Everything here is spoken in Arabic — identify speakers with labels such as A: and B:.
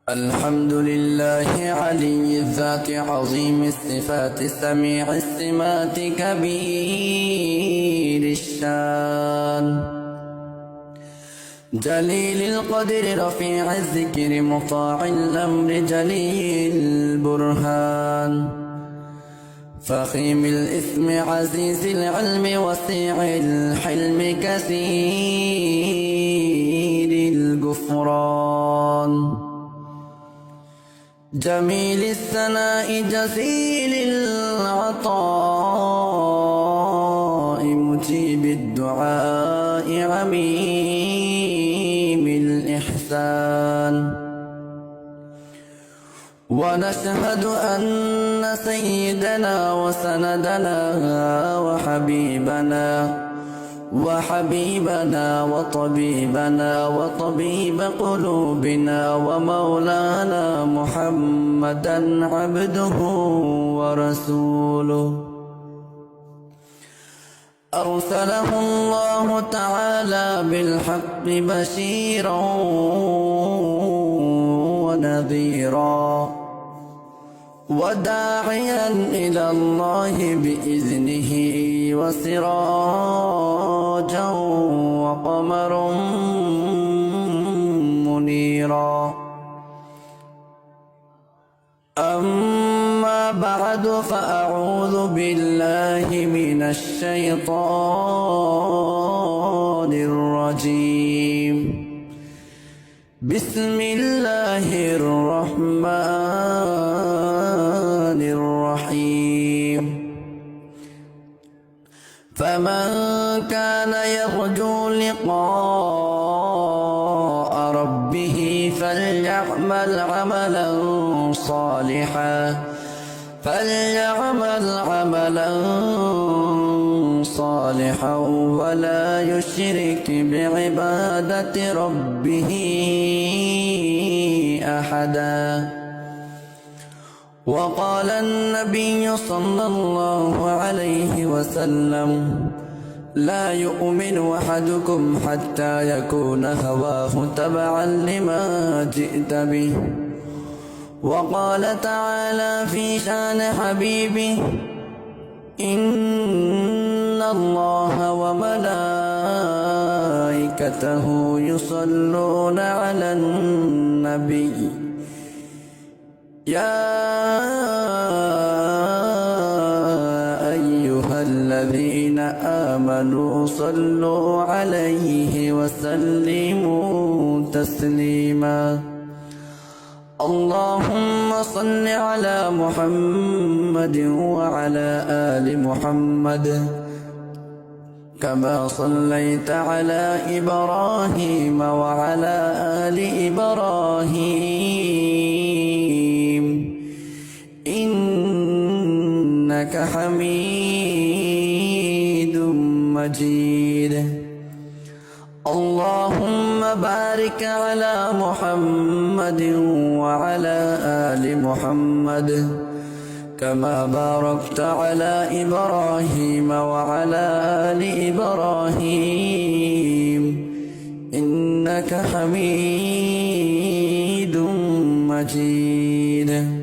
A: الحمد لله علي الذات عظيم الصفات سميع السمات كبير الشان جليل القدر رفيع الذكر مطاع الأمر جليل البرهان فخيم الإثم عزيز العلم وسيع الحلم كثير الغفران جميل الثناء جزيل العطاء مجيب الدعاء عميم الإحسان ونشهد أن سيدنا وسندنا وحبيبنا وطبيبنا وطبيب قلوبنا ومولانا محمدا عبده ورسوله أرسله الله تعالى بالحق بشيرا ونذيرا وداعيا إلى الله بإذنه وسراجا وقمرا منيرا أما بعد فأعوذ بالله من الشيطان الرجيم بسم الله الرحمن الرحيم فمن كان يرجو لقاء ربه فليعمل عملا صالحا ولا يشرك بعبادة ربه أحدا وقال النبي صلى الله عليه وسلم لا يؤمن أحدكم حتى يكون هواه تبعا لما جئت به وقال تعالى في شان حبيبه إن الله وملائكته يصلون على النبي يا أيها الذين آمنوا صلوا عليه وسلموا تسليما اللهم صل على محمد وعلى آل محمد كما صليت على إبراهيم وعلى آل إبراهيم إنك حميد مجيد اللهم بارك على محمد وعلى آل محمد كما باركت على إبراهيم وعلى آل إبراهيم إنك حميد مجيد